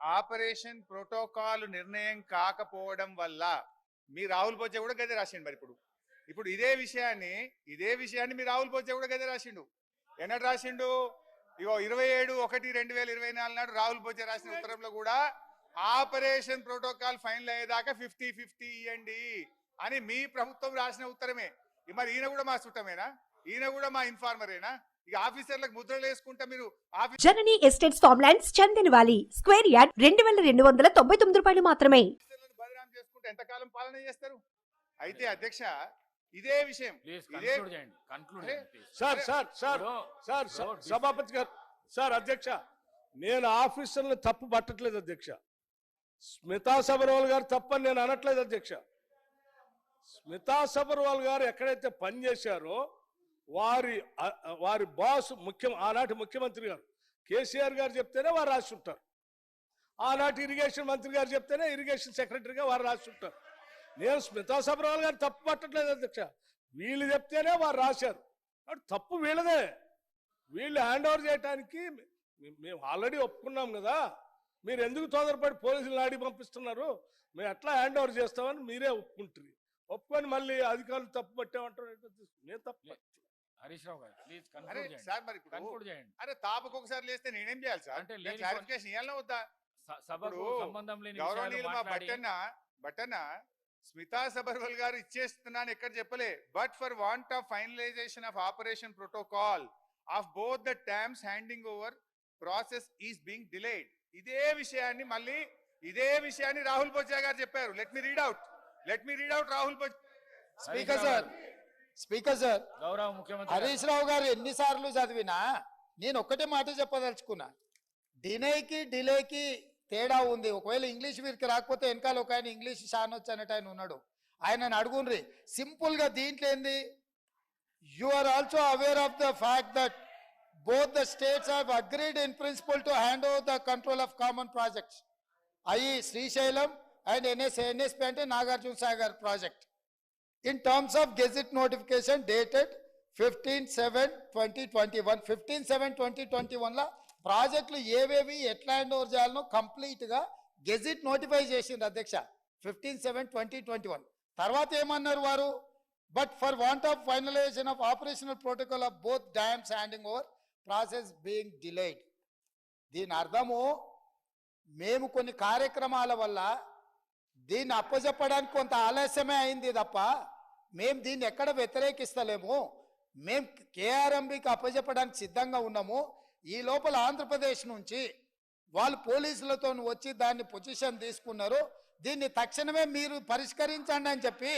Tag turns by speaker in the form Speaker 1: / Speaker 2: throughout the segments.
Speaker 1: Operation protocol నిర్ణయం కాకపోవడం వల్ల మీ రాహుల్ బొజ్జ కూడా గదే రాసిండు. మరి ఇప్పుడు ఇదే విషయాన్ని మీ రాహుల్ బొజ్జ కూడా గదే రాసిండు. ఎన్నడు రాసిండు? ఇగో 27/1/2024 నాడు రాహుల్ బొజ్జ రాసిన ఉత్తరంలో కూడా ఆపరేషన్ ప్రోటోకాల్ ఫైనల్ అయ్యేదాకా 50-50 ఇవ్వండి అని మీ ప్రభుత్వం రాసిన ఉత్తరమే. మరి ఈయన కూడా మా చుట్టమేనా? ఈయన కూడా మా ఇన్ఫార్మరేనా? ఇక ఆఫీసర్లకు ముద్రలు వేసుకుంటా మీరు
Speaker 2: జననీ ఎస్టేట్స్ ఫార్మ్లాండ్స్ చందనవాలి స్క్వేర్ యార్డ్ 2299 రూపాయలు మాత్రమే.
Speaker 1: బదనాం చేసుకుంటే ఎంతకాలం పాలన చేస్తారు? అయితే అధ్యక్ష ఇదే విషయం
Speaker 3: సభాపతి గారు అధ్యక్ష నేను ఆఫీసర్లు తప్పు పట్టట్లేదు అధ్యక్ష. స్మితా సబర్వాల్ గారు తప్పని నేను అనట్లేదు అధ్యక్ష. స్మితా సబర్వాల్ గారు ఎక్కడైతే పనిచేశారో వారి బాస్ ఆనాటి ముఖ్యమంత్రి గారు కేసీఆర్ గారు చెప్తేనే వారు రాసి ఉంటారు. ఆనాటి ఇరిగేషన్ మంత్రి గారు చెప్తేనే ఇరిగేషన్ సెక్రటరీగా వారు రాసి ఉంటారు. నేను స్మితా సబర్వాల్ గారు తప్పు పట్టట్లేదు అధ్యక్ష. వీళ్ళు చెప్తేనే వారు రాశారు. తప్పు వీళ్ళదే. వీళ్ళు హ్యాండ్ ఓవర్ చేయడానికి మేము ఆల్రెడీ ఒప్పుకున్నాం కదా. మీరు ఎందుకు తొందరపడి పోలీసులు నాడి పంపిస్తున్నారు? మేము ఎట్లా హ్యాండ్ ఓవర్ చేస్తామని మీరే ఒప్పుకుంటారు. ఒప్పుకొని మళ్ళీ అధికారులు తప్పు పట్టామంటారు. నేను తప్పు.
Speaker 4: హరీష్ రావు గారు ప్లీజ్
Speaker 1: సార్ మరి కన్క్లూడ్ చేయండి. అరే తాపకు ఒకసారి లేస్తే నేనేం చేయాలి సార్? అంటే క్లారిఫికేషన్ ఇవ్వాలన్నా వద్దా?
Speaker 4: సభకు సంబంధం లేని
Speaker 1: గౌరవనీయులు మా బట్టన్న స్మితా సబర్వాల్ గారు ఇచ్చేస్తున్నాను ఎక్కడ చెప్పలే. But for want of finalisation of operation protocol of both the terms handing over process is being delayed. ఇదే విషయాన్ని రాహుల్ బొజ్జా గారు చెప్పారు. Let me read out Rahul Bojja.
Speaker 5: Speaker sir
Speaker 4: గౌరవ ముఖ్యమంత్రి
Speaker 5: హరీష్ రావు గారు ఎన్నిసార్లు చదివినా నేను ఒక్కటే మాట చెప్పదలుచుకున్నా. డిలేకి తేడా ఉంది. ఒకవేళ ఇంగ్లీష్ వీరికి రాకపోతే వెనకాల ఒక ఆయన ఇంగ్లీష్ షానొచ్చు అనేట ఆయన ఉన్నాడు. ఆయనను అడుగుండ్రి. సింపుల్ గా దీంట్లో ఏంది? You are also aware of the fact that both the states have agreed in principle to hand over the control of common projects, i.e. Srisailam and NSP ante Nagarjuna Sagar project, in terms of gazette notification dated 15/7/2021. 15/7/2021 la ప్రాజెక్టులు ఏవేవి ఎట్లా hand over చేయాలనో complete గా gazette notify చేసింది అధ్యక్ష 15/7/2021. తర్వాత ఏమన్నారు వారు? But for want of finalisation of operational protocol of both dams handing over process being delayed. దీని అర్థము మేము కొన్ని కార్యక్రమాల వల్ల దీన్ని అప్పచెప్పడానికి కొంత ఆలస్యమే అయింది తప్ప మేము దీన్ని ఎక్కడ వ్యతిరేకిస్తలేము. మేము కేఆర్ఎంబికి అప్పచెప్పడానికి సిద్ధంగా ఉన్నాము. ఈ లోపల ఆంధ్రప్రదేశ్ నుంచి వాళ్ళు పోలీసులతో వచ్చి దాన్ని పొజిషన్ తీసుకున్నారు. దీన్ని తక్షణమే మీరు పరిష్కరించండి అని చెప్పి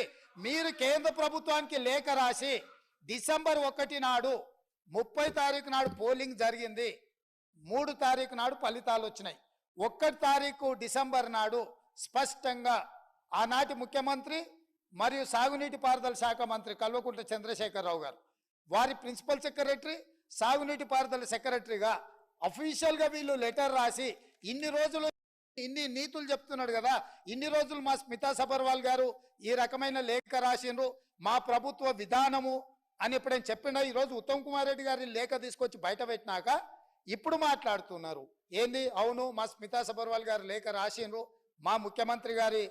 Speaker 5: మీరు కేంద్ర ప్రభుత్వానికి లేఖ రాసి డిసెంబర్ 1 నాడు 30 తారీఖు నాడు పోలింగ్ జరిగింది. 3 తారీఖు నాడు ఫలితాలు వచ్చినాయి. 1 తారీఖు డిసెంబర్ నాడు స్పష్టంగా ఆనాటి ముఖ్యమంత్రి మరియు సాగునీటి పారుదల శాఖ మంత్రి కల్వకుంట్ల చంద్రశేఖరరావు గారు వారి ప్రిన్సిపల్ సెక్రటరీ సాగునీటి పారుదల సెక్రటరీగా అఫీషియల్ గా వీళ్ళు లెటర్ రాసి ఇన్ని రోజులు ఇన్ని నీతులు చెప్తున్నాడు కదా, ఇన్ని రోజులు మా స్మితా సబర్వాల్ గారు ఈ రకమైన లేఖ రాసిండ్రు, మా ప్రభుత్వ విధానము అని ఎప్పుడైనా చెప్పినా ఈరోజు ఉత్తమ్ కుమార్ రెడ్డి గారి లేఖ తీసుకొచ్చి బయట పెట్టినాక ఇప్పుడు మాట్లాడుతున్నారు ఏంది? అవును మా స్మితా సబర్వాల్ గారు లేఖ రాసిండ్రు, మా ముఖ్యమంత్రి గారి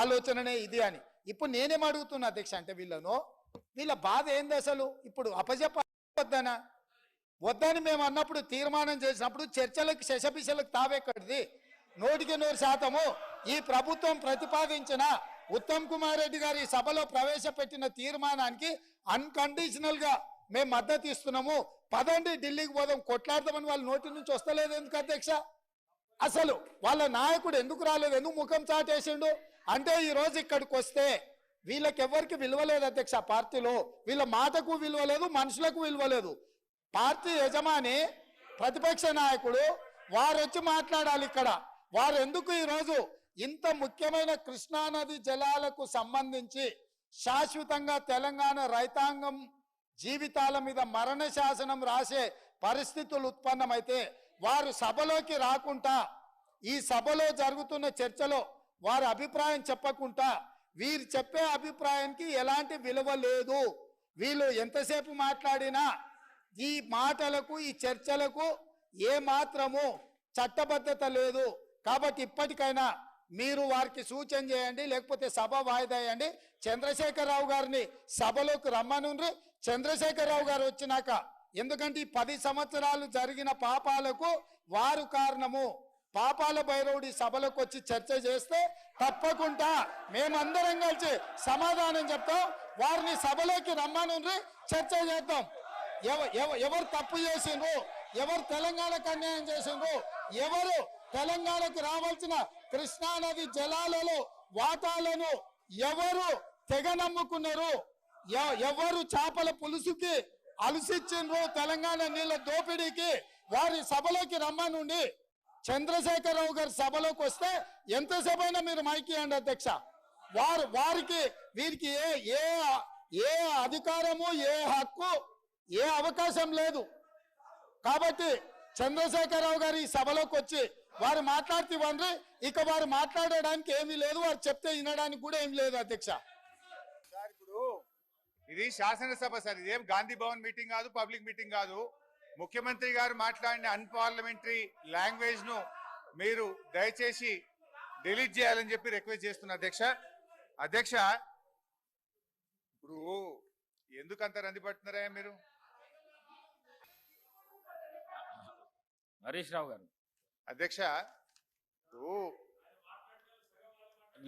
Speaker 5: ఆలోచననే ఇది అని. ఇప్పుడు నేనేం అడుగుతున్నా అధ్యక్ష అంటే వీళ్ళ బాధ ఏంది అసలు? ఇప్పుడు అప్పచెప్పొద్దనా వద్దని మేము అన్నప్పుడు తీర్మానం చేసినప్పుడు చర్చలకు శశపిశలకు తావెక్కడిది? 100% ఈ ప్రభుత్వం ప్రతిపాదించిన ఉత్తమ్ కుమార్ రెడ్డి గారి సభలో ప్రవేశపెట్టిన తీర్మానానికి అన్కండిషనల్ గా మేము మద్దతు ఇస్తున్నాము. పదండి ఢిల్లీకి పోదాం కొట్లాడదామని వాళ్ళ నోటి నుంచి వస్తలేదు ఎందుకు అధ్యక్ష? అసలు వాళ్ళ నాయకుడు ఎందుకు రాలేదు? ఎందుకు ముఖం చాటేసిండు? అంటే ఈ రోజు ఇక్కడికి వస్తే వీళ్ళకెవ్వరికి విలువలేదు అధ్యక్ష. పార్టీలో వీళ్ళ మాటకు విలువలేదు, మనుషులకు విలువలేదు. పార్టీ యజమాని ప్రతిపక్ష నాయకుడు వారు వచ్చి మాట్లాడాలి ఇక్కడ. వారు ఎందుకు ఈరోజు ఇంత ముఖ్యమైన కృష్ణానది జలాలకు సంబంధించి శాశ్వతంగా తెలంగాణ రైతాంగం జీవితాల మీద మరణ శాసనం రాసే పరిస్థితులు ఉత్పన్నమైతే వారు సభలోకి రాకుండా ఈ సభలో జరుగుతున్న చర్చలో వారి అభిప్రాయం చెప్పకుండా వీరు చెప్పే అభిప్రాయానికి ఎలాంటి విలువ లేదు. వీళ్ళు ఎంతసేపు మాట్లాడినా ఈ మాటలకు ఈ చర్చలకు ఏ మాత్రము చట్టబద్ధత లేదు. కాబట్టి ఇప్పటికైనా మీరు వారికి సూచన చేయండి, లేకపోతే సభ వాయిదా వేయండి. చంద్రశేఖరరావు గారిని సభలోకి రమ్మనుండ్రి. చంద్రశేఖరరావు గారు వచ్చినాక, ఎందుకంటే ఈ 10 సంవత్సరాలు జరిగిన పాపాలకు వారు కారణము. పాపాల భైరవుడి సభలోకి వచ్చి చర్చ చేస్తే తప్పకుండా మేమందరం కలిసి సమాధానం చెప్తాం. వారిని సభలోకి రమ్మనుండ్రి, చర్చ చేద్దాం. ఎవరు తప్పు చేసిండ్రు, ఎవరు తెలంగాణకు అన్యాయం చేసిండ్రు, ఎవరు తెలంగాణకు రావాల్సిన కృష్ణానది జలాలలో వాటాలను ఎవరు తెగ నమ్ముకున్నారు, ఎవరు చేపల పులుసుకి అలసిచ్చిండ్రు, తెలంగాణ నీళ్ళ దోపిడీకి, వారి సభలోకి రమ్మనుండి. చంద్రశేఖరరావు గారి సభలోకి వస్తే ఎంతసేపు అయినా మీరు మైకియండి అధ్యక్ష. వారికి వీరికి ఏ అధికారము, ఏ హక్కు, ఏ అవకాశం లేదు. కాబట్టి చంద్రశేఖరరావు గారు ఈ సభలోకి వచ్చి వారు మాట్లాడితే ఇవ్వండి. ఇక వారు మాట్లాడడానికి ఏమీ లేదు, వారు చెప్తే వినడానికి కూడా ఏమీ లేదు అధ్యక్ష.
Speaker 1: సార్ ఇప్పుడు ఇది శాసనసభ సార్, ఇదేం గాంధీ భవన్ మీటింగ్ కాదు, పబ్లిక్ మీటింగ్ కాదు. ముఖ్యమంత్రి గారు మాట్లాడిన అన్పార్లమెంటరీ లాంగ్వేజ్ ను మీరు దయచేసి డిలీట్ చేయాలని చెప్పి రిక్వెస్ట్ చేస్తున్నా అధ్యక్ష. ఇప్పుడు ఎందుకంత రంది పడుతున్నారా మీరు?
Speaker 4: హరీష్ రావు గారు
Speaker 1: అధ్యక్ష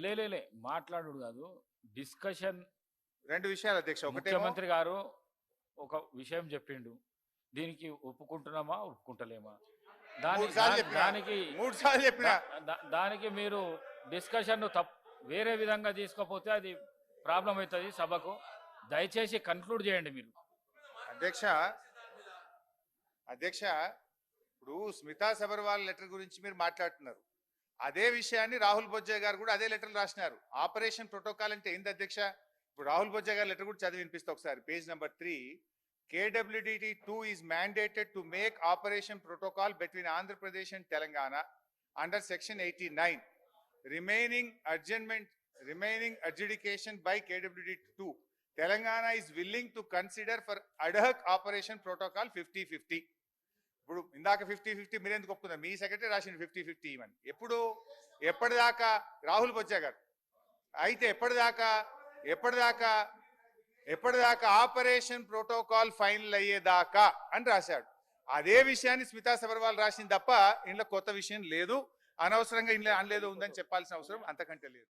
Speaker 4: లే మాట్లాడు కాదు, డిస్కషన్.
Speaker 1: 2 విషయాలు అధ్యక్ష. ఒకటి,
Speaker 4: ముఖ్యమంత్రి గారు ఒక విషయం చెప్పిండు, దీనికి ఒప్పుకుంటున్నామా ఒప్పుకుంటలేమా, దానికి మీరు డిస్కషన్ వేరే విధంగా తీసుకోపోతే అది ప్రాబ్లం అవుతుంది సభకు. దయచేసి కన్క్లూడ్ చేయండి మీరు.
Speaker 1: అధ్యక్ష ఇప్పుడు స్మితా సబర్వాల్ లెటర్ గురించి మీరు మాట్లాడుతున్నారు. అదే విషయాన్ని రాహుల్ బొజ్జా గారు కూడా అదే లెటర్ రాసినారు. ఆపరేషన్ ప్రోటోకాల్ అంటే ఏంది అధ్యక్ష? ఇప్పుడు రాహుల్ బొజ్జా గారి లెటర్ కూడా చదివి వినిపిస్తా ఒకసారి. Page number 3, KWDT 2 is mandated to make operation protocol between Andhra Pradesh and Telangana under section 89. Remaining adjudication by KWDT 2. Telangana is willing to consider for ad hoc operation protocol 50-50. ఇప్పుడు ఇందాక 50-50 మీరు ఎందుకు ఒప్పుకున్నారు? మీ secretary రాసింది 50-50 ఇవని. ఎప్పటిదాకా రాహుల్ బొజ్జా గారు అయితే ఎప్పటిదాకా ఆపరేషన్ ప్రోటోకాల్ ఫైనల్ అయ్యేదాకా అని రాశాడు. అదే విషయాన్ని స్మితా సబర్వాల్ రాసింది తప్ప ఇంట్లో కొత్త విషయం లేదు. అనవసరంగా ఇంట్లో అనలేదో ఉందని చెప్పాల్సిన అవసరం అంతకంటే లేదు.